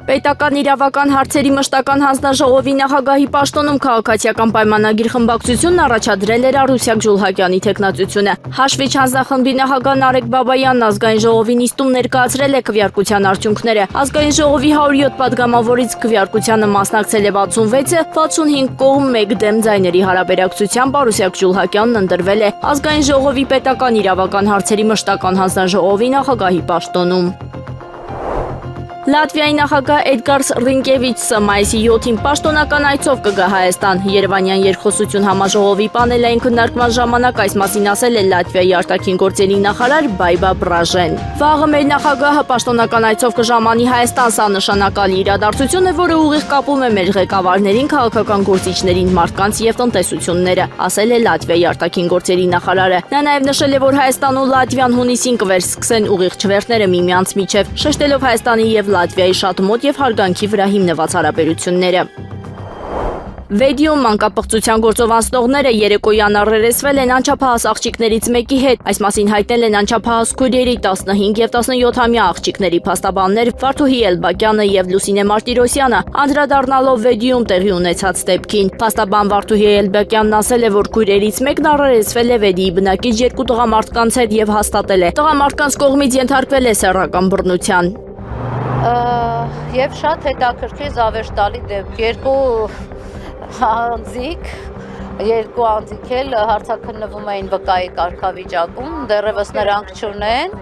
Պետական իրավական հարցերի մշտական հանձնաժողովի նախագահի պաշտոնում քաղաքացիական պայմանագիր խմբակցությունն առաջադրել էր Արուսյակ Ջուլհակյանի թեկնածությունը։ Հաշվիչ հանձնախմբի նախագահ Նարեկ Բաբայանն ազգային ժողովի նիստում ներկայացրել է քվեարկության արդյունքները։ Ազգային ժողովի 107 պատգամավորից քվեարկությանը մասնակցել է 66-ը, 65 կողմ 1 դեմ ձայների հարաբերակցությամբ Արուսյակ Ջուլհակյանն ընտրվել է ազգային ժողովի պետական իրավական հարցերի մշտական հանձնաժողովի նախագահի պաշտոնում։ Լատվիայի նախագահ Էդգար Ռինկևիչը մայիսի 7-ին պաշտոնական այցով կգա Հայաստան։ Երևանյան երկխոսություն համաժողովի պանելային քննարկման ժամանակ այս մասին ասել է Լատվիայի արտաքին գործերի նախարար Բայբա Բրաժեն։ Վաղը մեր նախագահը պաշտոնական այցով կժամանի Հայաստան, սա նշանակալի իրադարձություն է, որը ուղիղ կապում է մեր ղեկավարներին, քաղաքական գործիչներին, մարդկանց եւ տնտեսությունները, ասել է Լատվիայի արտաքին գործերի նախարարը։ Նա նաեւ նշել է, որ Հայաստանն ու Լատվիան հունիսին կվերսկսեն ուղիղ չվերթները միմյանց միջև, շեշտելով Հայաստանի եւ Լատվիայի շատ մոտ եւ հարգանքի վրա հիմնված հարաբերությունները։ Վեդիում մանկապղծության գործով անցնողները երեկոյան առերեսվել են անչափահաս աղջիկներից մեկի հետ։ Այս մասին հայտնել են անչափահաս քույրերի 15 եւ 17-ամյա աղջիկների փաստաբաններ Վարդուհի Էլբակյանը եւ Լուսինե Մարտիրոսյանը, անդրադառնալով վեդիում տեղի ունեցած դեպքին։ Փաստաբան Վարդուհի Էլբակյանն ասել է, որ քույրերից մեկն առերեսվել է Վեդիի բնակիչ 2 տղամարդկանց հետ եւ հաստատել է, տղամարդկանց կողմից ենթարկվել է սեռական բռնության։ Եվ շատ հետաքրքիր զավեշտալի դեպք, երկու անձիկ էլ հարցաքննվում էին վկայի կարգավիճակում, դեռևս նրանք չունեն,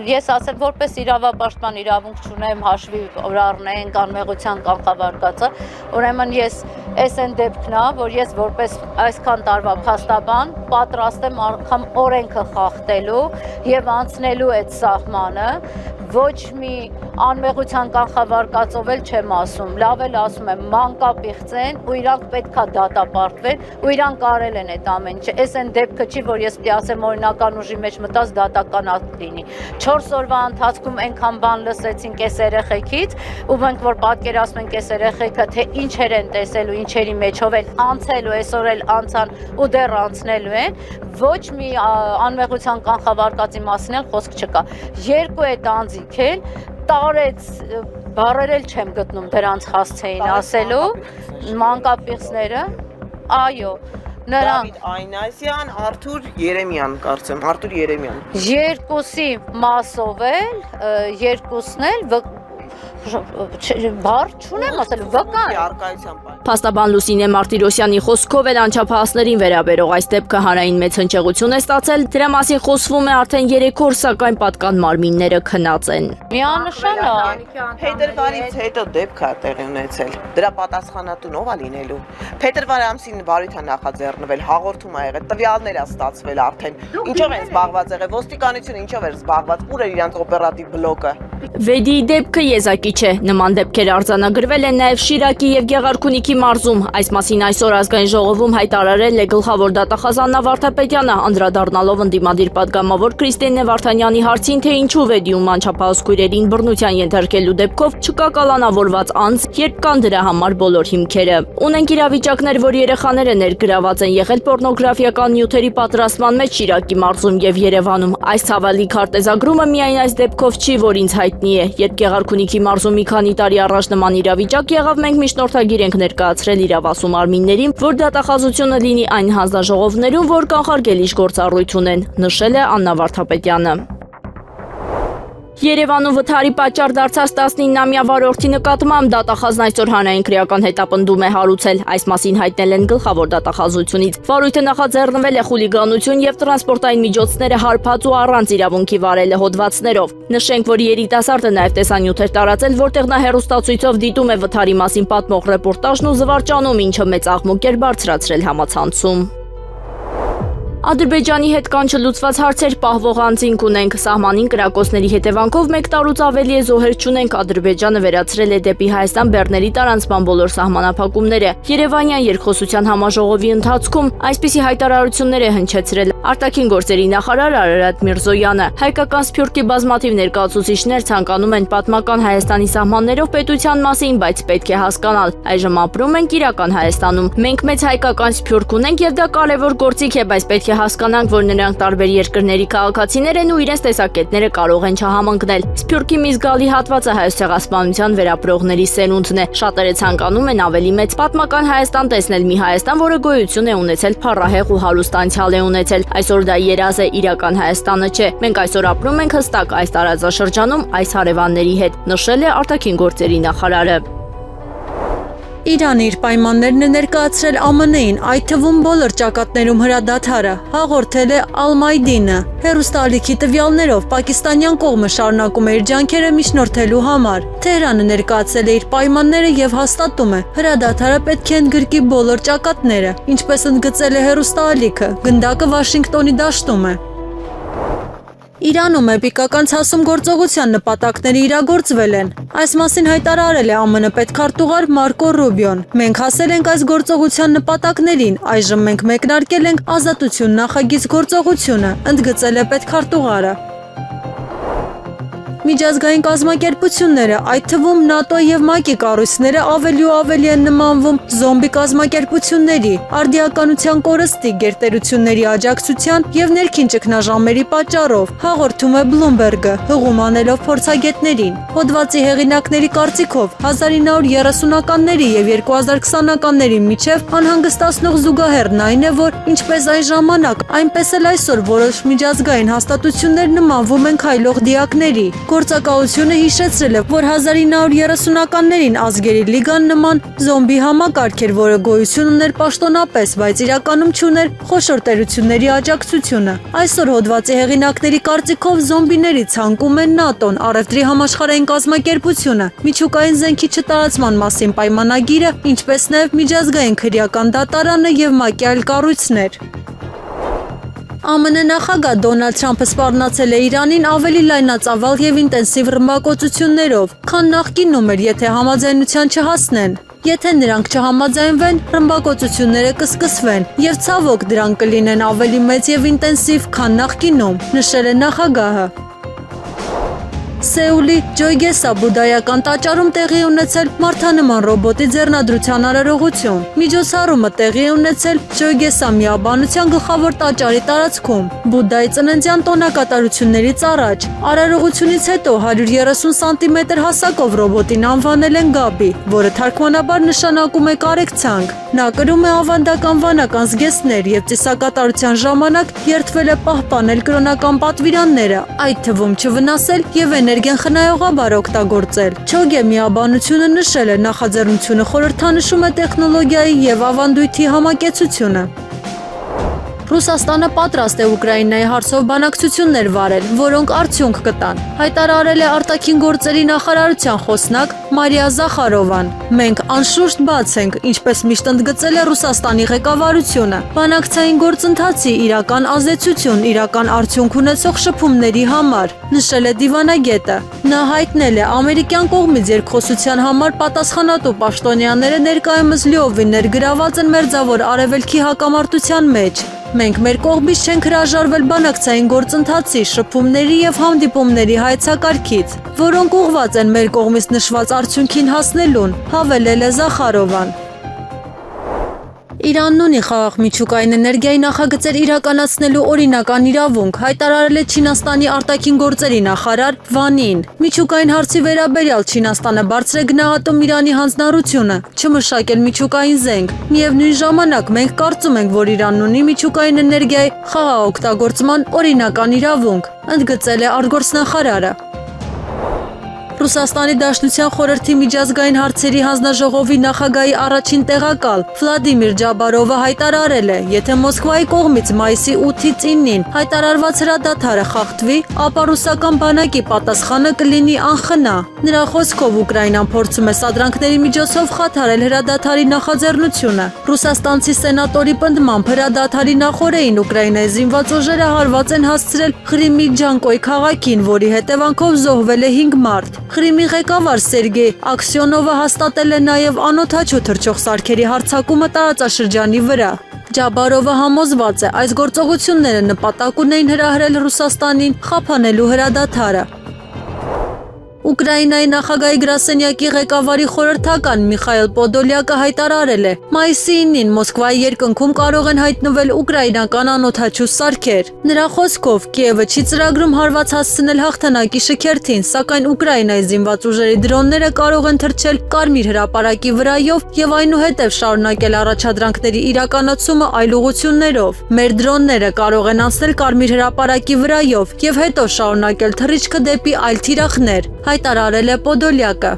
ես ասել որպես իրավապաշտպան իրավունք չունեմ հաշվի առնենք անմեղության կանխավարկածը, ուրեմն ես այս են դեպքն է, որ ես որպես այսքան տարվա փաստաբան պատրաստ եմ անգամ օրենքը խախտելու եւ անցնելու այդ սահմանը, ոչ մի անմեղության կանխավարկածով էլ չեմ ասում, լավ էլ ասում եմ, մանկապիղծ ու իրանք պետքա դատապարտվեն ու իրանք արել են այդ ամեն ինչը, այս են դեպքը չի, որ ես պիտի ասեմ օրինական ուժի մեջ մտած դատական ակտ լինի, 4 օրվա ընթացքում այնքան բան լսեցինք այս երեխեքից ու մենք որ պատկերացնում ենք այս երեխեքը, թե ինչեր են տեսել ու ինչերի մեջով են անցել ու այսօր էլ անցան ու դեռ անցնելու են, ոչ մի անմեղության կանխավարկածի մասին էլ խոսք չկա, երկու այդ անձիկ էլ տարեց բառեր էլ չեմ գտնում դրանց հասցեին ասելու մանկապիղծները, այո, նրանք Այնասյան, Արթուր Երեմյան կարծեմ, Արթուր Երեմյան։ Երկուսի մասով էլ, երկուսն էլ բառ չունեմ ասել, վկա Փաստաբան Լուսինե Մարտիրոսյանի խոսքով էլ անչափահասներին վերաբերող այս դեպքը հանրային մեծ հնչեղություն է ստացել, դրա մասին խոսվում է արդեն 3 օր, սակայն պատկան մարմինները քնած են։ Միանշան է, Փետրվարից հետո դեպք է տեղի ունեցել, դրա պատասխանատուն ով է լինելու։ Փետրվար ամսին բարույթ է նախաձեռնվել, հաղորդում ա եղել, տվյալներ ա ստացվել արդեն։ Ինչով են զբաղված եղել, ոստիկանությունը ինչով էր զբաղված, ուր էր իրանց օպերատիվ բլոկը։ Վեդիի դեպքը եզակի չէ, նման դեպքեր արձանագրվել են նաև Շիրակի եւ Գեղարքունիքի մարզում, այս մասին այսօր ազգային ժողովում հայտարարել է գլխավոր դատախազ Աննա Վարդապետյանը, անդրադառնալով ընդդիմադիր պատգամավոր Քրիստինե Վարդանյանի հարցին, թե ինչու Վեդիում անչափահաս քույրերին բռնության ենթարկելու դեպքով չկա կալանավորված անձ, երբ կան դրա համար բոլոր հիմքերը։ Ունենք իրավիճակներ, որ երեխաները ներգրաված են եղել պոռնոգրաֆիական նյութերի պատրաստման մեջ Շիրակի մարզում եւ Երևանում։ Այս ցավալի քարտեզագրումը միայն այս դեպքով չի, որ ինձ հայտնի է, երբ Գեղարքունիքի մարզում մի քանի տարի առաջ նման իրավիճակ եղավ, մենք միջնորդագիր ենք ներկայացրել իրավասու մարմիններին, որ դատախազությունը լինի այն հանձնաժողովներում, որ կանխարգելիչ գործառույթ ունեն, նշել է Աննա Վարդապետյանը։ Երևանում վթարի պատճառ դարձած 19-ամյա վարորդի նկատմամբ դատախազն այսօր հանրային քրեական հետապնդում է հարուցել, այս մասին հայտնել են գլխավոր դատախազությունից։ Վարույթը նախաձեռնվել է խուլիգանություն եւ տրանսպորտային միջոցները հարբած ու առանց իրավունքի վարելը հոդվածներով։ Նշենք, որ երիտասարդը նաեւ տեսանյութ էր տարածել, որտեղ նա հեռուստացույցով դիտում է վթարի մասին պատմող ռեպորտաժն ու զվարճանում, ինչը մեծ աղմուկ էր բարձրացրել համացանցում։ Ադրբեջանի հետ կան չլուծված հարցեր պահվող անձինք ունենք, սահմանին կրակոցների հետևանքով 1 տարուց ավելի է զոհեր չունենք, Ադրբեջանը վերացրել է դեպի Հայաստան բեռների տարանցման բոլոր սահմանափակումները։ Երևանյան երկխոսության համաժողովի ընթացքում այսպիսի հայտարարություններ է հնչեցրել արտաքին գործերի նախարար Արարատ Միրզոյանը։ Հայկական սփյուռքի բազմաթիվ ներկայացուցիչներ ցանկանում են պատմական Հայաստանի սահմաններով պետության մասին, բայց պետք է հասկանալ, այժմ ապրում ենք իրական Հայաստանում։ Մենք մեծ հայկական սփյուռք ունենք եւ դա կարևոր գործիք է, բայց պետք է հասկանանք, որ նրանք տարբեր երկրների քաղաքացիներ են ու իրենց տեսակետները կարող են չհամընկնել։ Սփյուռքի մի զգալի հատվածը հայոց ցեղասպանության վերապրողների սերունդն է։ Շատերը ցանկանում են ավելի մեծ պատմական Հայաստան տեսնել, մի Հայաստան, որը գոյություն է ունեցել, փառահեղ ու հարուստ անցյալ է ունեցել։ Այսօր դա երազ է, իրական Հայաստանը չէ։ Մենք այսօր ապրում ենք հստակ այս տարածաշրջանում այս հարևանների հետ, նշել է արտաքին գործերի նախարարը։ Իրանը իր պայմաններն է ներկայացրել ԱՄՆ-ին, այդ թվում բոլոր ճակատներում հրադադարը, հաղորդել է Ալ-Մայդինը։ Հեռուստաալիքի տվյալներով պակիստանյան կողմը շարունակում է իր ջանքերը միջնորդելու համար։ Թեհրանը ներկայացել է իր պայմանները եւ հաստատում է, հրադադարը պետք է ընդգրկի բոլոր ճակատները, ինչպես ընդգծել է հեռուստաալիքը, գնդակը Վաշինգտոնի դաշտում է։ Իրանում էպիկական ցասում գործողության նպատակները իրագործվել են։ Այս մասին հայտարարել է ԱՄՆ պետքարտուղար Մարկո Ռուբիոն։ Մենք հասել ենք այս գործողության նպատակներին, այժմ մենք մեկնարկել ենք ազատություն նախագիծ գործողությունը, ընդգծել է պետքարտուղարը։ Միջազգային կազմակերպությունները, այդ թվում ՆԱՏՕ եւ ՄԱԿ-ի կառույցները ավելի ու ավելի են նմանվում զոմբի կազմակերպությունների, արդիականության կորստի, գերտերությունների աջակցության եւ ներքին ճգնաժամերի պատճառով, հաղորդում է Bloomberg-ը, հղում անելով փորձագետներին։ Հոդվածի հեղինակների կարծիքով 1930-ականների եւ 2020-ականների միջև անհանգստացնող զուգահեռն այն է, որ ինչպես այն ժամանակ, այնպես էլ այսօր որոշ միջազգային հաստատություններ նմանվում են քայլող դիակների։ Գործակալությունը հիշեցրել է, որ 1930-ականներին ազգերի լիգան նման զոմբի համակարգ էր, որը գոյություն ուներ պաշտոնապես, բայց իրականում չուներ խոշոր տերությունների աջակցությունը։ Այսօր հոդվածի հեղինակների կարծիքով զոմբիների ցանկում են ՆԱՏՕ-ն, առևտրի համաշխարհային կազմակերպությունը, միջուկային զենքի չտարածման մասին պայմանագիրը, ինչպես նաև միջազգային քրեական դատարանը եւ ՄԱԿ-ի այլ կառույցներ։ ԱՄՆ նախագահ Դոնալդ Թրամփը սպառնացել է Իրանին ավելի լայնածավալ եւ ինտենսիվ ռմբակոծություններով, քան նախկինում էր, եթե համաձայնության չհասնեն։ Եթե նրանք չհամաձայնվեն, ռմբակոծությունները կսկսվեն եւ ցավոք դրանք կլինեն ավելի մեծ եւ ինտենսիվ, քան նախկինում, նշել է նախագահը։ Սեուլի Ջոյգեսա բուդայական տաճարում տեղի ունեցել մարդանման ռոբոտի ձեռնադրության արարողություն։ Միջոցառումը տեղի ունեցել Ջոյգեսա միաբանության գլխավոր տաճարի տարածքում, Բուդդայի ծննդյան տոնակատարություններից առաջ։ Արարողությունից հետո 130 սանտիմետր հասակով ռոբոտին անվանել են Գաբի, որը թարգմանաբար նշանակում է կարեկցանք։ Նա կրում է ավանդական վանական զգեստներ եւ ծիսակատարության ժամանակ երթվել է պահպանել կրոնական պատվիրանները, այդ թվում չվնասել եւ էներգիան խնայողաբար օգտագործել։ Չոգե միաբանությունը նշել է նախաձեռնությունը խորհրդանշում է տեխնոլոգիայի եւ ավանդույթի համակեցությունը։ Ռուսաստանը պատրաստ է Ուկրաինայի հարցով բանակցություններ վարել, որոնք արդյունք կտան, հայտարարել է արտաքին գործերի նախարարության խոսնակ Մարիա Զախարովան։ Մենք անշուշտ բաց ենք, ինչպես միշտ ընդգծել է Ռուսաստանի ղեկավարությունը, բանակցային գործընթացի իրական ազդեցություն, իրական արդյունք ունեցող շփումների համար, նշել է դիվանագետը։ Նա հայտնել է ամերիկյան կողմից երկխոսության համար պատասխանատու պաշտոնյաները ներկայումս լիովին ներգրաված են Մերձավոր Արևելքի հակամարտության մեջ։ Մենք մեր կողմից չենք հրաժարվել բանակցային գործընթացի, շփումների եւ հանդիպումների հայեցակարգից, որոնք ուղղված են մեր կողմից նշված արդյունքին հասնելուն, հավելել է Զախարովան։ Իրանն ունի խաղաղ միջուկային էներգիայի նախագծեր իրականացնելու օրինական իրավունք, հայտարարել է Չինաստանի արտաքին գործերի նախարար Վանին։ Միջուկային հարցի վերաբերյալ Չինաստանը բարձր է գնահատում Իրանի հանձնառությունը չմշակել միջուկային զենք։ Միևնույն ժամանակ մենք կարծում ենք, որ Իրանն ունի միջուկային էներգիայի խաղաղ օգտագործման օրինական իրավունք, ընդգծել է արտգործնախարարը։ Ռուսաստանի Դաշնության խորհրդի միջազգային հարցերի հանձնաժողովի նախագահի առաջին տեղակալ Վլադիմիր Ջաբարովը հայտարարել է, եթե Մոսկվայի կողմից մայիսի 8-ից 9-ին հայտարարված հրադադարը խախտվի, ապա ռուսական բանակի պատասխանը կլինի անխնա։ Նրա խոսքով Ուկրաինան փորձում է սադրանքների միջոցով խաթարել հրադադարի նախաձեռնությունը։ Ռուսաստանցի սենատորի պնդմամբ հրադադարի նախօրեին Ուկրաինայի զինված ուժերը հարված են հասցրել Ղրիմի Ջանկոյ քաղաքին, որի հետևանքով զոհվել է 5 մարդ։ Ղրիմի ղեկավար Սերգեյ Աքսյոնովը հաստատել է նաև անօդաչու թռչող սարքերի հարձակումը տարածաշրջանի վրա։ Ջաբարովը համոզված է, այս գործողությունները նպատակ ունեին հրահրել Ռուսաստանին խափանելու հրադադարը։ Ուկրաինայի նախագահի գրասենյակի ղեկավարի խորհրդական Միխայել Պոդոլյակը հայտարարել է. մայիսի 9-ին Մոսկվայի երկնքում կարող են հայտնվել ուկրաինական անօդաչու սարքեր։ Նրա խոսքով Կիևը չի ծրագրում հարված հասցնել հաղթանակի շքերթին, սակայն Ուկրաինայի զինված ուժերի դրոնները կարող են թռչել Կարմիր հրապարակի վրայով եւ այնուհետեւ շարունակել առաջադրանքների իրականացումը այլ ուղղություններով։ Մեր դրոնները կարող են անցնել Կարմիր հրապարակի վրայով եւ հետո շարունակել թռիչքը դեպի այլ թիրախներ, հայտարարել է Պոդոլյակը։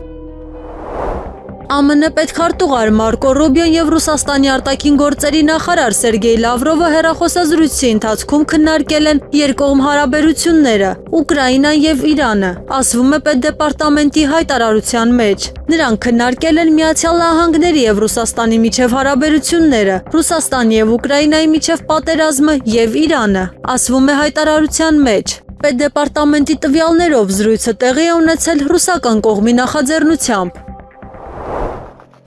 ԱՄՆ պետքարտուղար Մարկո Ռուբիոն եւ Ռուսաստանի արտաքին գործերի նախարար Սերգեյ Լավրովը հեռախոսազրույցի ընթացքում քննարկել են երկկողմ հարաբերությունները, Ուկրաինան եւ Իրանը, ասվում է պետդեպարտամենտի հայտարարության մեջ։ Նրանք քննարկել են Միացյալ Նահանգների եւ Ռուսաստանի միջև հարաբերությունները, Ռուսաստանի եւ Ուկրաինայի միջև պատերազմը եւ Իրանը, ասվում է հայտարարության մեջ։ Պետդեպարտամենտի տվյալներով զրույցը տեղի է ունեցել ռուսական կողմի նախաձեռնությամբ։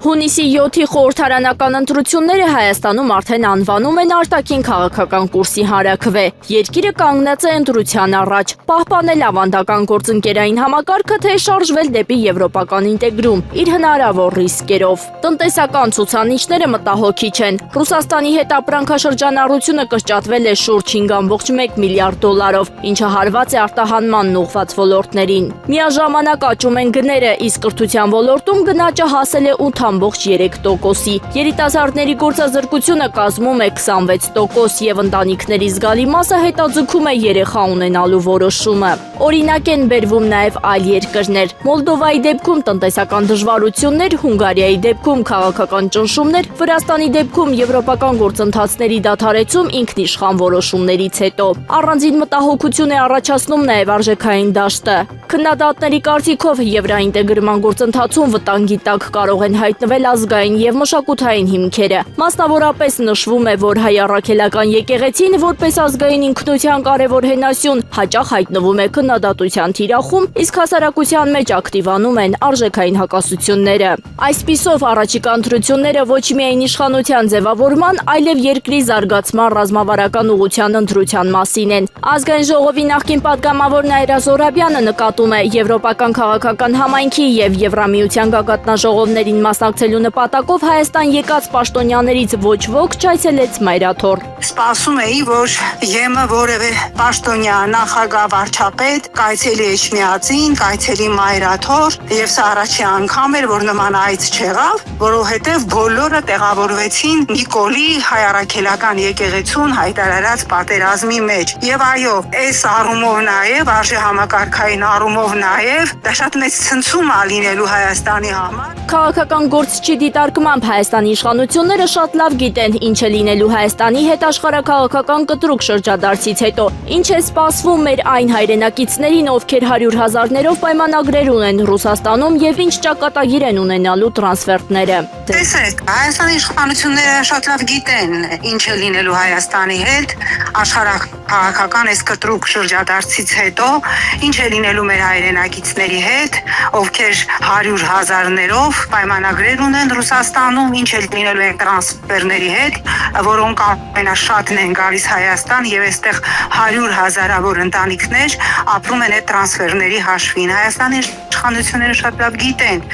Հունիսի 7-ի խորհրդարանական ընտրությունները Հայաստանում արդեն անվանում են արտաքին քաղաքական կուրսի հարաքվե։ Երկիրը կանգնած է ընտրության առաջ, պահպանել ավանդական գործընկերային համակարգը, թե շարժվել դեպի եվրոպական ինտեգրում, իր հնարավոր ռիսկերով։ Տնտեսական ցուցանիշները մտահոգիչ են։ Ռուսաստանի հետ ապրանքաշրջանառությունը կրճատվել է շուրջ 5.1 միլիարդ դոլարով, ինչը հարված է արտահանմանն ուղղված ոլորտներին։ Միաժամանակ աճում են գները, իսկ կրթության ոլորտում գնաճը հասել է 8.3%-ի։ Երիտասարդների գործազրկությունը կազմում է 26% եւ ընտանիքների զգալի մասը հետաձգում է երեխա ունենալու որոշումը։ Օրինակ են բերվում նաեւ այլ երկրներ։ Մոլդովայի դեպքում տնտեսական դժվարություններ, Հունգարիայի դեպքում քաղաքական ճնշումներ, Վրաստանի դեպքում եվրոպական գործընթացների դադարեցում ինքնիշխան որոշումներից հետո։ Առանձին մտահոգություն է առաջացնում նաեւ արժեքային դաշտը։ Քննադատների կարծիքով եվրոինտեգրման գործընթացում վտանգի տակ կարող են հայտնվել ազգային եւ մշակութային հիմքերը։ Մասնավորապես նշվում է, որ հայ առաքելական եկեղեցին որպես ազգային ինքնության կարևոր հենասյուն հաճախ հայտնվում է քննադատության թիրախում, իսկ հասարակության մեջ ակտիվանում են արժեքային հակասությունները։ Այսպիսով առաջիկա ընտրությունները ոչ միայն իշխանության ձևավորման, այլև երկրի զարգացման ռազմավարական ուղղության ընտրության մասին են։ Ազգային ժողովի նախկին պատգամավոր Նաիրա Զոհրաբյանը նկատում է եվրոպական քաղաքական համայնքի եւ Եվրամիության գագաթնաժողովներին մասնակցելու նպատակով Հայաստան եկած պաշտոնյաներից ոչ ոք չայցելեց Մայրաթոր։ Սպասում էի, որ ԵՄ որևէ պաշտոնյա նախագահ վարչապետ կայցելի Էջմիածին, կայցելի Մայրաթոր, եւ սա առաջի անգամ էր, որ նման այց չեղավ, որովհետեւ բոլորը տեղավորվեցին Նիկոլի հայ առաքելական եկեղեցուն հայտարարած պատերազմի մեջ։ Եվ այո, այս առումով նաեւ արժե համակարգային առումով նաեւ դա շատ մեծ ցնցում է լինելու Հայաստանի համար։ Քաղաքական գործչի դիտարկմամբ Հայաստանի իշխանությունները շատ լավ գիտեն ինչ է լինելու Հայաստանի հետ աշխարհաքաղաքական կտրուկ շրջադարձից հետո, ինչ է սպասվում մեր այն հայրենակիցներին, ովքեր 100,000-ներով պայմանագրեր ունեն Ռուսաստանում եւ ինչ ճակատագիր են ունենալու տրանսֆերտները։ Տեսեք, Հայաստանի իշխանությունները շատ լավ գիտեն ինչ է լինելու Հայաստանի հետ աշխարհաքաղաքական այս կտրուկ շրջադարձից հետո, ինչ է լինելու մեր հայրենակիցների հետ, ովքեր 100,000-ներով պայմանագրեր ունեն Ռուսաստանում, ինչ է լինելու այն տրանսֆերների հետ, որոնք ամենաշատն են գալիս Հայաստան եւ այստեղ 100,000-ավոր ընտանիքներ ապրում են այդ տրանսֆերների հաշվին։ Հայաստանի իշխանությունները շատ լավ գիտեն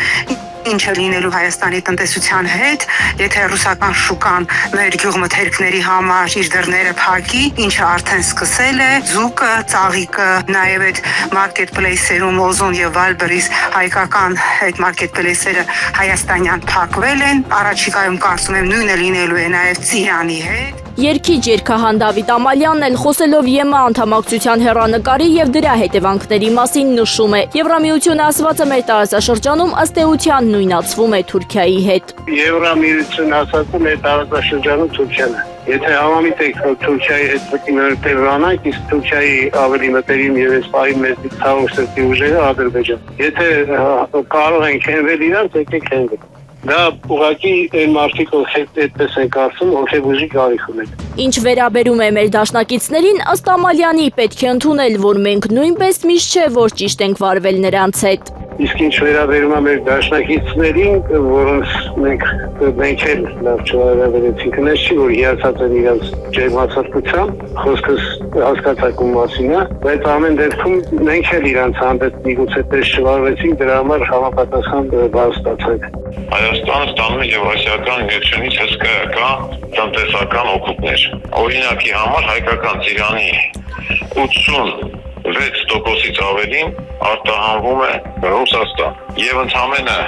ինչ է լինելու Հայաստանի տնտեսության հետ, եթե ռուսական շուկան մեր գյուղմթերքների համար իր դռները փակի, ինչը արդեն սկսել է, Զուկը, Ծաղիկը, նաև այդ մարքեթփլեյսերում Օզոն եւ Վալբերիս հայկական այդ մարքեթփլեյսերը հայաստանյան փակվել են, առաջիկայում կարծում եմ նույնը լինելու է նաև Ծիրանի հետ։ Երգիչ երգահան Դավիթ Ամալյանն էլ խոսելով ԵՄ անդամակցության հեռանկարի եւ դրա հետևանքների մասին նշում է. Եվրամիությունը ասվածը մեր տարածաշրջանում ըստ էության նույնացվում է Թուրքիայի հետ։ Եվրամիությունը ասածը մեր տարածաշրջանում Թուրքիան է։ Եթե համամիտեք Թուրքիայի հետ մտերմանանք, իսկ Թուրքիայի ավելի մտերիմ եւ այս պահի մեծ ցավոք սրտի ուժերը Ադրբեջան։ Եթե կարող են քնվել իրանց, եկեք քնվենք։ Դա ուղղակի այն մարդիկ, ովքեր այդպես են կարծում, ովքեր ուժի կարիք ունեն։ Ինչ վերաբերում է մեր դաշնակիցներին, ըստ Ամալյանի պետք է ընդունել, որ մենք նույնպես միշտ չէ, որ ճիշտ ենք վարվել նրանց հետ։ Իսկ ինչ վերաբերում է մեր դաշնակիցներին, որոնց մենք էլ լավ չվարավերեցինք, նես չի, որ հիացած են իրենց ջերմացարկությամբ, խոսքս հասկացակում մասին է, բայց ամեն դեպքում մենք էլ իրենց հանդեպ միգուցե պես չվարվեցինք, դրա համար համապատասխան բան ստացանք։ Հայաստանը ստանում է Եվրասիական միությունից հսկայական տնտեսական օգուտներ։ Օրինակի համար հայկական ծիրանի 86%-ից ավելին արտահանվում է Ռուսաստան եւ ընդամենը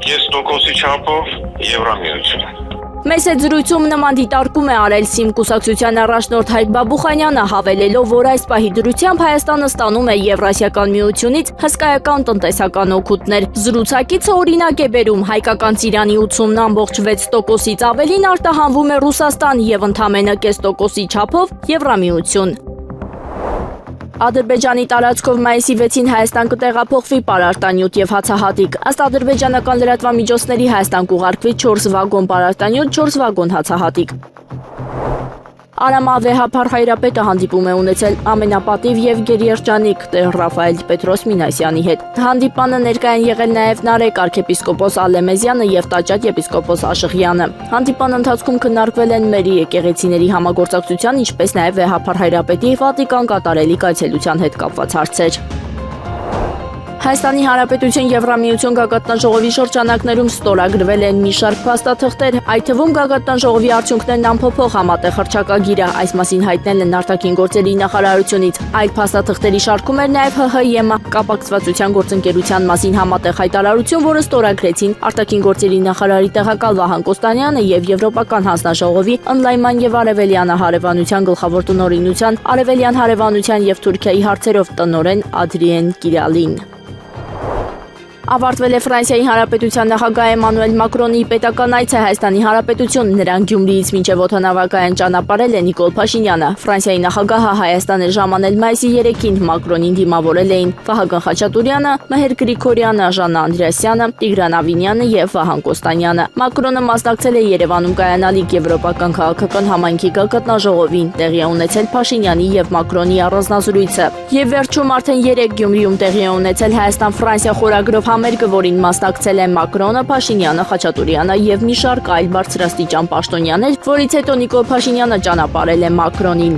0.5% չափով Եվրամիություն։ Մեծ զրույցում նման դիտարկում է արել ՍԻՄ կուսակցության առաջնորդ Հայկ Բաբուխանյանը, հավելելով, որ այս պահի դրությամբ Հայաստանը ստանում է Եվրասիական միությունից հսկայական տնտեսական օգուտներ։ Զրուցակիցը օրինակ է բերում հայկական ծիրանի 80.6%-ից ավելին արտահանվում է Ռուսաստան եւ ընդամենը 0.5%-ի չափով Եվրամիություն։ Ադրբեջանի տարածքով մայիսի 6-ին Հայաստան կտեղափոխվի պարարտանյութ եւ հացահատիկ։ Ըստ ադրբեջանական լրատվամիջոցների Հայաստան կուղարկվի 4 վագոն պարարտանյութ, 4 վագոն հացահատիկ։ Արամ Ավեհափար Հայրապետը հանդիպում է ունեցել ամենապատիվ եւ գերերջանիկ տեր Ռաֆայել Պետրոս Մինասյանի հետ։ Հանդիպանը ներկայ են եղել նաեւ Նարեկ arczepiskopos Ալեմեզյանը եւ Տաճատ եպիսկոպոս Աշղյանը։ Հանդիպան ընթացքում քննարկվել են մերի եկեղեցիների համագործակցության, ինչպես նաեւ Վեհափար Հայրապետի Վատիկան կատարելիք այցելության հետ կապված հարցեր։ Հայաստանի Հանրապետություն Եվրամիություն գագաթնաժողովի շրջանակներում ստորագրվել են մի շարք փաստաթղթեր, այդ թվում գագաթնաժողովի արդյունքներն անփոփոխ համատեղ հռչակագիրը, այս մասին հայտնել են արտաքին գործերի նախարարությունից։ Այդ փաստաթղթերի շարքում էր նաև ՀՀ-ԵՄ կապակցվածության գործընկերության մասին համատեղ հայտարարություն, որը ստորագրեցին արտաքին գործերի նախարարի տեղակալ Վահան Կոստանյանը եւ Եվրոպական հանձնաժողովի Ընլայնման եւ Արևելյան հարևանության գլխավոր տնօրինության Արևելյան հարևանության եւ Թուրքիայի հարցերով տնօրեն Ադրիեն Կիրալին։ Ավարտվել է Ֆրանսիայի Հանրապետության նախագահ Էմանուել Մակրոնի պետական այցը Հայաստանի Հանրապետություն, նրան Գյումրիից մինչև օդանավակայան ճանապարհել է Նիկոլ Փաշինյանը։ Ֆրանսիայի նախագահը Հայաստան է ժամանել մայիսի 3-ին, Մակրոնին դիմավորել էին Վահագն Խաչատուրյանը, Մհեր Գրիգորյանը, Ժաննա Անդրեասյանը, Տիգրան Ավինյանը եւ Վահան Կոստանյանը։ Մակրոնը մասնակցել է Երևանում կայանալիք Եվրոպական քաղաքական համայնքի գագաթնաժողովին, տեղի է ունեցել Փաշինյանի եւ Մակրոնի առանձնազրույցը։ Եվ վերջում արդեն 3 Գյումրիում տեղի է ունեցել Հայաստան-Ֆրանսիա խորագրով համերգը, որին մասնակցել են Մակրոնը, Փաշինյանը, Խաչատուրյանը եւ մի շարք այլ բարձրաստիճան պաշտոնյաներ, որից հետո Նիկոլ Փաշինյանը ճանապարհել է Մակրոնին։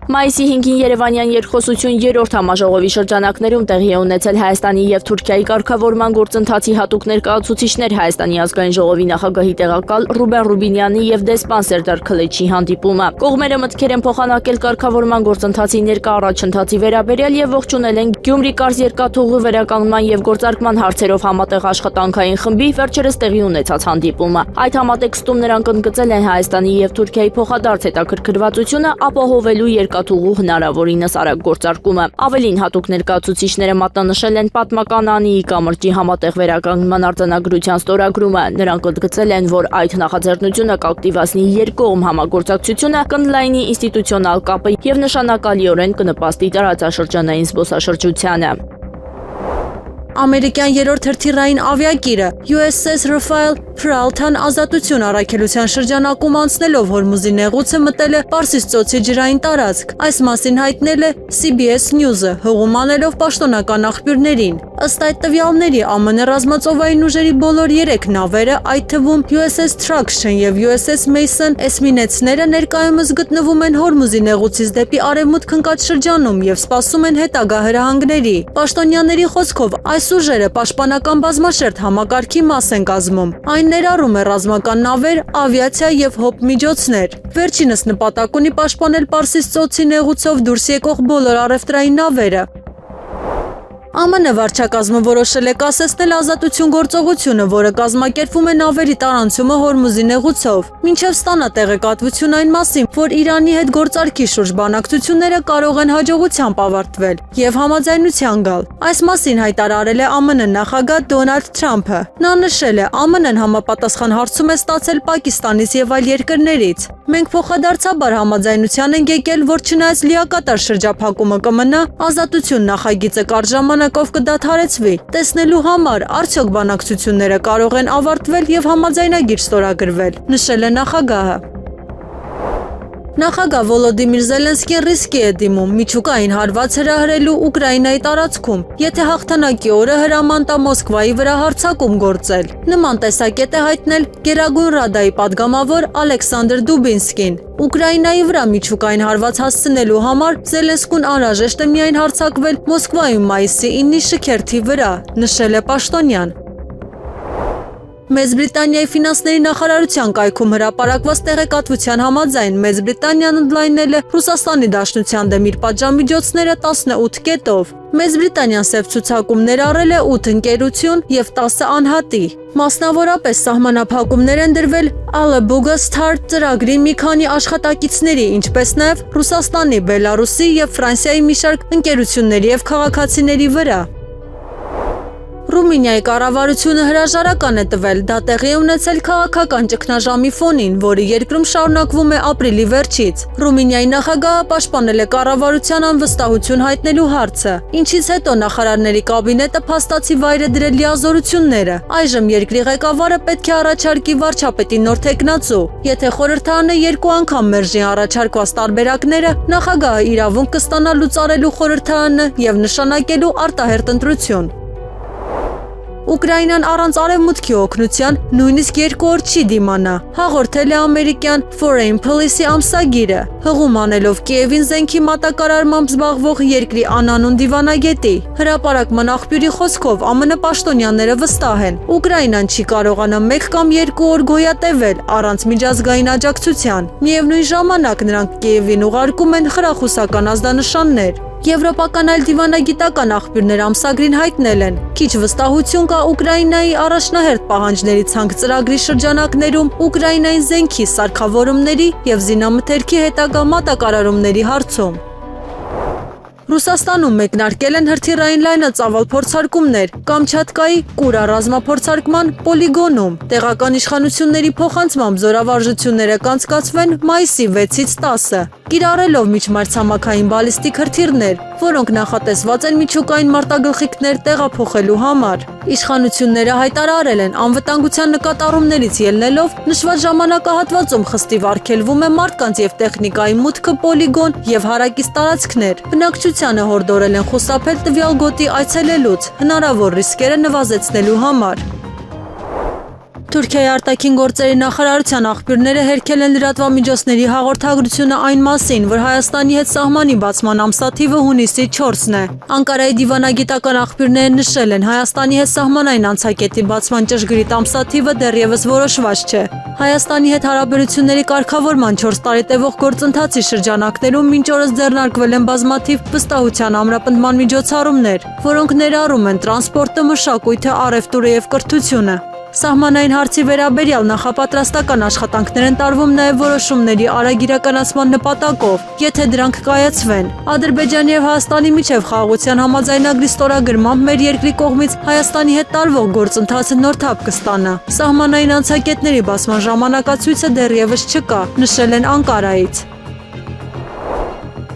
Մայիսի 5-ին Երևանյան երկխոսություն 3-րդ համաժողովի շրջանակներում տեղի է ունեցել Հայաստանի եւ Թուրքիայի կարգավորման գործընթացի հատուկ ներկայացուցիչներ Հայաստանի ազգային ժողովի նախագահի տեղակալ Ռուբեն Ռուբինյանի եւ դեսպան Սերդար Քլեչի հանդիպումը։ Կողմերը մտքեր են փոխանակել կարգավորման գործընթացի ներկա առաջընթացի վերաբերյալ եւ ողջունել են Գյումրի կարծ երկաթուղու վերականգնման եւ գործարկման հարցերով համատեղ աշխատանքային խմբի վերջերս տեղի ունեցած հանդիպումը։ Այդ համատեքստում նրանք ընդգծել են Հայաստանի եւ Թուրքիայի փոխադարձ հետաքրքրվածությունը ապահովելու երկաթուղու հնարավորինս արագ գործարկումը։ Ավելին, հատուկ ներկայացուցիչները մատնանշել են պատմական Անիի կամրջի համատեղ վերականգնման արձանագրության ստորագրումը։ Նրանք ընդգծել են, որ այդ նախաձեռնությունը կակտիվացնի երկկողմ համագործակցությունը, կընդլայնի ինստիտուցիոնալ կապը եւ նշանակալիորեն կնպաստի տարածաշրջանային զբոսաշրջությանը։ Ամերիկյան երրորդ հրթիռային ավիակիրը USS Rafael Peralta-ն ազատություն առաքելության շրջանակում անցնելով Հորմուզի նեղուցը մտել է Պարսից ծոցի ջրային տարածք։ Այս մասին հայտնել է CBS News-ը, հողում անելով պաշտոնական աղբյուրներին։ Ըստ այդ տվյալների ԱՄՆ ռազմածովային ուժերի բոլոր 3 նավերը, այդ թվում USS Traction եւ USS Mason էսմինեցները ներկայումս գտնվում են Հորմուզի նեղուցից դեպի արևմուտք ընկած շրջանում եւ սպասում են հետագա հրահանգների։ Պաշտոնյաների խոսքով այս ուժերը պաշտպանական բազմաշերտ համակարգի մաս են կազմում։ Այն ներառում է ռազմական նավեր, ավիացիա եւ հոպ միջոցներ։ Վերջինս նպատակ ունի պաշտպանել Պարսից ծոցի նեղուցով դուրս եկող բոլոր առևտրային նավերը։ ԱՄՆ վարչակազմը որոշել է կասեցնել ազատություն գործողությունը, որը կազմակերպվում է նավերի տարանցումը Հորմուզի նեղուցով, մինչև ստանա տեղեկատվություն այն մասին, որ Իրանի հետ գործարքի շուրջ բանակցությունները կարող են հաջողությամբ ավարտվել եւ համաձայնության գալ։ Այս մասին հայտարարել է ԱՄՆ նախագահ Դոնալդ Թրամփը։ Նա նշել է, ԱՄՆ-ն համապատասխան հարցում է ստացել Պակիստանից եւ այլ երկրներից։ Մենք փոխադարձաբար համաձայնության ենք եկել, որ չնայած լիակատար շրջափակումը կմնա, ազատություն նախագիծը կարճ ժամանակով կդադարեցվի, տեսնելու համար արդյոք բանակցությունները կարող են ավարտվել եւ համաձայնագիր ստորագրվել, նշել է նախագահը։ Նախագահ Վոլոդիմիր Զելենսկին ռիսկի է դիմում միջուկային հարված հրահրելու Ուկրաինայի տարածքում, եթե հաղթանակի օրը հրաման տա Մոսկվայի վրա հարձակում գործել։ Նման տեսակետ է հայտնել Գերագույն Ռադայի падգամավոր Ալեքսանդր Դուբինսկին։ Ուկրաինայի վրա միջուկային հարված հասցնելու համար Զելենսկուն անհրաժեշտ է միայն հարձակվել Մոսկվայում մայիսի 9-ի շքերթի վրա, նշել է պաշտոնյան։ Մեծ Բրիտանիայի ֆինանսների նախարարության կայքում հրապարակված տեղեկատվության համաձայն Մեծ Բրիտանիան ընդլայնել է Ռուսաստանի Դաշնության դեմ իր պատժամիջոցները 18 կետով։ Մեծ Բրիտանիան սև ցուցակումներ առել է 8 ընկերություն եւ 10 անհատի։ Մասնավորապես սահմանափակումներ են դրվել Ալեբուգա Start ծրագրի մի քանի աշխատակիցների, ինչպես նաեւ Ռուսաստանի, Բելարուսի եւ Ֆրանսիայի մի շարք ընկերությունների եւ քաղաքացիների վրա։ Ռումինիայի կառավարությունը հրաժարական է տվել, դա տեղի է ունեցել քաղաքական ճգնաժամի ֆոնին, որը երկրում շարունակվում է ապրիլի վերջից։ Ռումինիայի նախագահը պաշտպանել է կառավարության անվստահություն հայտնելու հարցը, ինչից հետո նախարարների կաբինետը փաստացի վայր է դրել լիազորությունները։ Այժմ երկրի ղեկավարը պետք է առաջարկի վարչապետի նոր թեկնածու։ Եթե խորհրդարանը 2 անգամ մերժի առաջարկված տարբերակները, նախագահը իրավունք կստանա լուծարելու խորհրդարանը եւ նշանակելու արտահերթ ընտրություն։ Ուկրաինան առանց արևմուտքի օգնության նույնիսկ 2 օր չի դիմանա, հաղորդել է ամերիկյան Foreign Policy ամսագիրը, հղում անելով Կիևին զենքի մատակարարմամբ զբաղվող երկրի անանուն դիվանագետի։ Հրապարակման աղբյուրի խոսքով ԱՄՆ պաշտոնյաները վստահ են, Ուկրաինան չի կարողանա 1 կամ 2 օր գոյատևել առանց միջազգային աջակցության։ Միևնույն ժամանակ նրանք Կիևին ուղարկում են խրախուսական ազդանշաններ։ Եվրոպական այլ դիվանագիտական աղբյուրներ ամսագրին հայտնել են, քիչ վստահություն կա Ուկրաինայի առաջնահերթ պահանջների ցանկ ծրագրի շրջանակներում Ուկրաինային զենքի սարքավորումների եւ զինամթերքի հետագա մատակարարումների հարցում։ Ռուսաստանում մեկնարկել են հրթիռային լայնածավալ փորձարկումներ Կամչատկայի Կուրա ռազմափորձարկման պոլիգոնում։ Տեղական իշխանությունների փոխանցմամբ զորավարժությունները կանցկացվեն մայիսի 6-ից 10-ը, կիրառելով միջմայրցամաքային բալիստիկ հրթիռներ, որոնք նախատեսված են միջուկային մարտագլխիկներ տեղափոխելու համար։ Իշխանությունները հայտարարել են անվտանգության նկատառումներից ելնելով նշված ժամանակահատվածում խստիվ արգելվում է մարդկանց եւ տեխնիկայի մուտքը պոլիգոն եւ հարակից տարածքներ։ Բնակչությանը հորդորել են խուսափել տվյալ գոտի այցելելուց հնարավոր ռիսկերը նվազեցնելու համար։ Թուրքիայի արտաքին գործերի նախարարության աղբյուրները հերքել են լրատվամիջոցների հաղորդագրությունը այն մասին, որ Հայաստանի հետ սահմանի բացման ամսաթիվը հունիսի 4-ն է։ Անկարայի դիվանագիտական աղբյուրները նշել են, Հայաստանի հետ սահմանային անցակետի բացման ճշգրիտ ամսաթիվը դեռևս որոշված չէ։ Հայաստանի հետ հարաբերությունների կարգավորման 4 տարի տևող գործընթացի շրջանակներում մինչ օրս ձեռնարկվել են բազմաթիվ վստահության ամրապնդման միջոցառումներ, որոնք ներառում են տրանսպորտը, մշակույթը, առևտուրը եւ կրթությունը։ Սահմանային հարցի վերաբերյալ նախապատրաստական աշխատանքներ են տարվում նաև որոշումների արագ իրականացման նպատակով, եթե դրանք կայացվեն։ Ադրբեջանի եւ Հայաստանի միջև խաղաղության համաձայնագրի ստորագրմամբ մեր երկրի կողմից Հայաստանի հետ տարվող գործընթացը նոր թափ կստանա։ Սահմանային անցակետների բացման ժամանակացույցը դեռևս չկա, նշել են Անկարայից։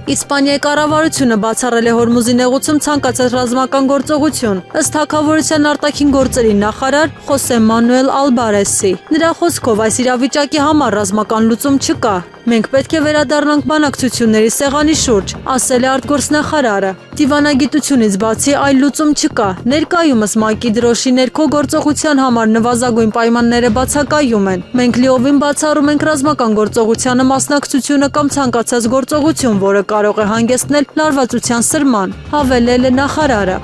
Իսպանիայի կառավարությունը բացառել է Հորմուզի նեղուցում ցանկացած ռազմական գործողություն, ըստ թագավորության արտաքին գործերի նախարար Խոսե Մանուել Ալբարեսի։ Նրա խոսքով այս իրավիճակի համար ռազմական լուծում չկա։ Մենք պետք է վերադառնանք բանակցությունների սեղանի շուրջ, ասել է արտգործնախարարը։ Դիվանագիտությունից բացի այլ լուծում չկա։ Ներկայումս ՄԱԿ-ի դրոշի ներքո գործողության համար նվազագույն պայմանները բացակայում են։ Մենք լիովին բացառում ենք ռազմական գործողությանը մասնակցությունը կամ ցանկացած գործողություն, որը կարող է հանգեցնել լարվածության սրման, հավելել է նախարարը։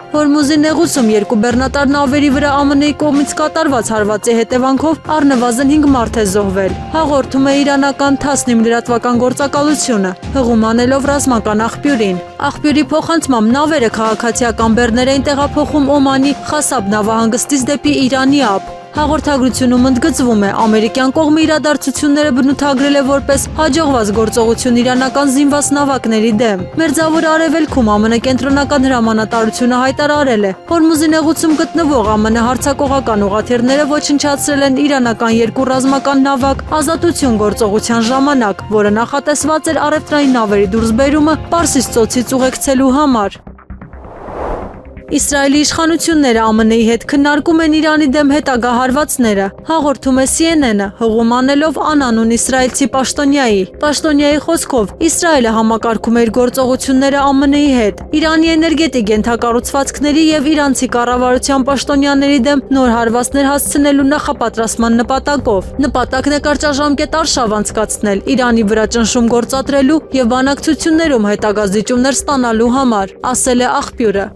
Հորմուզի նեղուցում 2 բեռնատար նավերի վրա ԱՄՆ-ի կողմից կատարված հարվածի հետևանքով առնվազն 5 մարդ է զոհվել, հաղորդում է իրանական Թասնիմ լրատվական գործակալությունը, հղում անելով ռազմական աղբյուրին։ Աղբյուրի փոխանցմամբ նավերը քաղաքացիական բեռներ էին տեղափոխում Օմանի Խասաբ նավահանգստից դեպի Իրանի ափ։ Հաղորդագրությունում ընդգծվում է, ամերիկյան կողմը իրադարձությունները բնութագրել է որպես հաջողված գործողություն իրանական զինված նավակների դեմ։ Մերձավոր Արևելքում ԱՄՆ կենտրոնական հրամանատարությունը հայտարարել է, Հորմուզի նեղուցում գտնվող ԱՄՆ հարձակողական ուղղաթիռները ոչնչացրել են իրանական 2 ռազմական նավակ ազատություն գործողության ժամանակ, որը նախատեսված էր առևտրային նավերի դուրսբերումը Պարսից ծոցից ուղեկցելու համար։ Իսրայելի իշխանությունները ԱՄՆ-ի հետ քննարկում են Իրանի դեմ հետագա հարվածները, հաղորդում է CNN-ը, հղում անելով անանուն իսրայելցի պաշտոնյայի։ Պաշտոնյայի խոսքով Իսրայելը համակարգում է իր գործողությունները ԱՄՆ-ի հետ, Իրանի էներգետիկ ենթակառուցվածքների եւ իրանցի կառավարության պաշտոնյաների դեմ նոր հարվածներ հասցնելու նախապատրաստման նպատակով։ Նպատակն է կարճաժամկետ արշավ անցկացնել Իրանի վրա ճնշում գործադրելու եւ բանակցություններում հետագա զիջումներ ստանալու համար, ասել է աղբյուրը։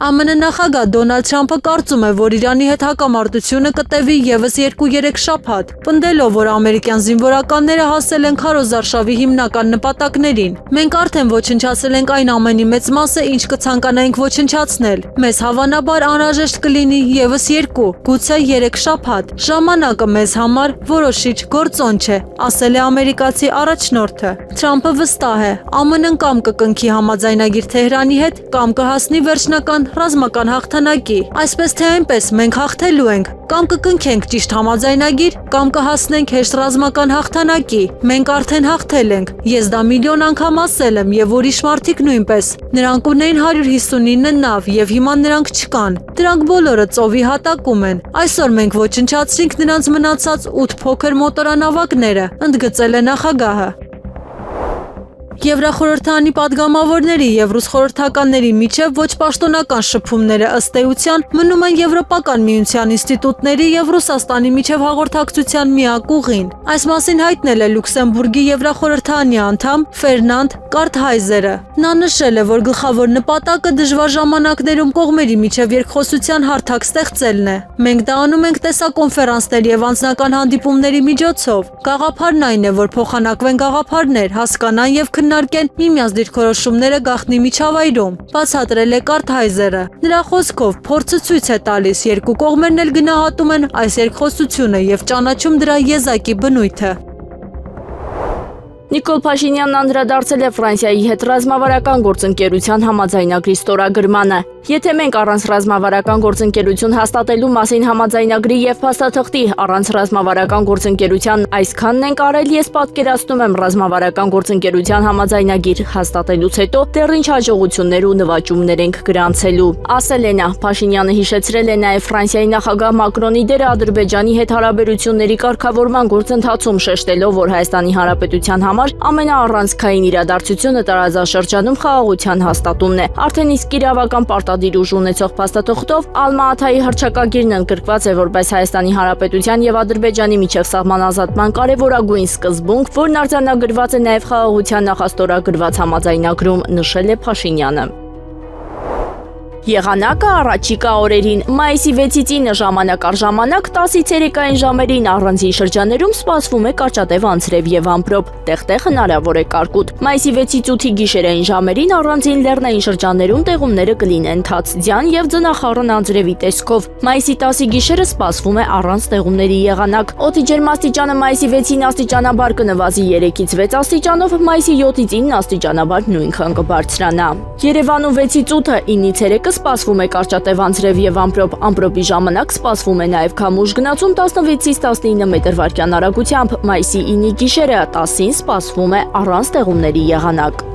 ԱՄՆ նախագահ Դոնալդ Թրամփը կարծում է, որ Իրանի հետ հակամարտությունը կտևի եւս 2-3 շաբաթ, պնդելով, որ ամերիկյան զինվորականները հասել են քարոզարշավի հիմնական նպատակներին։ Մենք արդեն ոչնչացրել ենք այն ամենի մեծ մասը, ինչ կցանկանայինք ոչնչացնել։ Մեզ հավանաբար անհրաժեշտ կլինի եւս 2, գուցե 3 շաբաթ։ Ժամանակը մեզ համար որոշիչ գործոն չէ, ասել է ամերիկացի առաջնորդը։ Թրամփը վստահ է, ԱՄՆ-ն կամ կկնքի համաձայնագիր Թեհրանի հետ, կամ կհասնի վերջնական ռազմական հաղթանակի, այսպես թե այնպես մենք հաղթելու ենք, կամ կկնքենք ճիշտ համաձայնագիր, կամ կհասնենք հեշտ ռազմական հաղթանակի։ Մենք արդեն հաղթել ենք, ես դա միլիոն անգամ ասել եմ եւ ուրիշ մարդիկ նույնպես։ Նրանք ունեին 159 նավ եւ հիմա նրանք չկան։ Դրանք բոլորը ծովի հատակում են։ Այսօր մենք ոչնչացրինք նրանց մնացած 8 փոքր մոտորանավակները, ընդգծել է նախագահը։ Եվրախորհրդանի падգամավորների եւ ռուս խորհրդականների միջև ոչ պաշտոնական շփումները ըստ էության մնում են Եվրոպական միության ինստիտուտների եւ Ռուսաստանի միջև հաղորդակցության միակ ուղին։ Այս մասին հայտնել է Լյուքսեմբուրգի Եվրախորհրդանի անդամ Ֆերնանդ Կարթհայզերը։ Նա նշել է, որ գլխավոր նպատակը դժվար ժամանակներում կողմերի միջև երկխոսության հարթակ ստեղծելն է։ Մենք դա անում ենք տեսակոնֆերանսներ եւ անձնական հանդիպումների միջոցով։ Գաղափարն այն է, որ փոխանակվեն գաղափարներ, հասկանան եւ քննարկեն միմյանց դիրքորոշումները գաղտնի միջավայրում, բացատրել է Կարթհայզերը։ Նրա խոսքով փորձը ցույց է տալիս, երկու կողմերն էլ գնահատում են այս երկխոսությունը եւ ճանաչում դրա եզակի բնույթը։ Նիկոլ Փաշինյանն անդրադարձել է Ֆրանսիայի հետ ռազմավարական գործընկերության համաձայնագրի ստորագրմանը։ Եթե մենք առանց ռազմավարական գործընկերություն հաստատելու մասին համաձայնագրի եւ փաստաթղթի առանց ռազմավարական գործընկերության այսքանն ենք արել, ես պատկերացնում եմ ռազմավարական գործընկերության համաձայնագիր հաստատելուց հետո դեռ ինչ հաջողություններ ու նվաճումներ ենք գրանցելու, ասել է նա։ Փաշինյանը հիշեցրել է նաեւ Ֆրանսիայի նախագահ Մակրոնի դերը Ադրբեջանի հետ հարաբերությունների կարգավորման գործընթացում, շեշտելով, որ Հայաստանի Հանրապետության համար ամենաառանցքային իրադարձությունը տարածաշրջանում խաղաղության հաստատումն է։ Արդեն իսկ իրավական պարտադիր ուժ ունեցող փաստաթղթով Ալմա-Աթայի հռչակագիրն ընդգրկված է որպես Հայաստանի Հանրապետության եւ Ադրբեջանի միջև սահմանազատման կարևորագույն սկզբունք, որն արձանագրված է նաեւ խաղաղության նախաստորագրված համաձայնագրում, նշել է Փաշինյանը։ Եղանակը առաջիկա օրերին մայիսի 6-ից 9 ժամանակ առ ժամանակ 10-ից 3-ային ժամերին առանձին շրջաներում սպասվում է կարճատև անձրև եւ ամպրոպ, տեղ-տեղ հնարավոր է կարկուտ։ Մայիսի 6-ից 8-ի գիշերային ժամերին առանձին լեռնային շրջաներում տեղումները կլինեն թաց, ձյան եւ ձնախառն անձրևի տեսքով։ Մայիսի 10-ի գիշերը սպասվում է առանց տեղումների եղանակ։ Օդի ջերմաստիճանը մայիսի 6-ին աստիճանաբար կնվազի 3-ից 6 աստիճանով, մայիսի 7-ից 9 աստիճանաբար նույնքան կբարձրանա։ Երևանում 6-ից 8-ը 9-ից 3 սպասվում է կարճատև անձրև եւ ամպրոպ, ամպրոպի ժամանակ սպասվում է նաեւ քամուշ գնացում 16-ից 19 մետր/վայրկյան արագությամբ, մայիսի 9-ի գիշերը 10-ին սպասվում է առանց տեղումների եղանակ։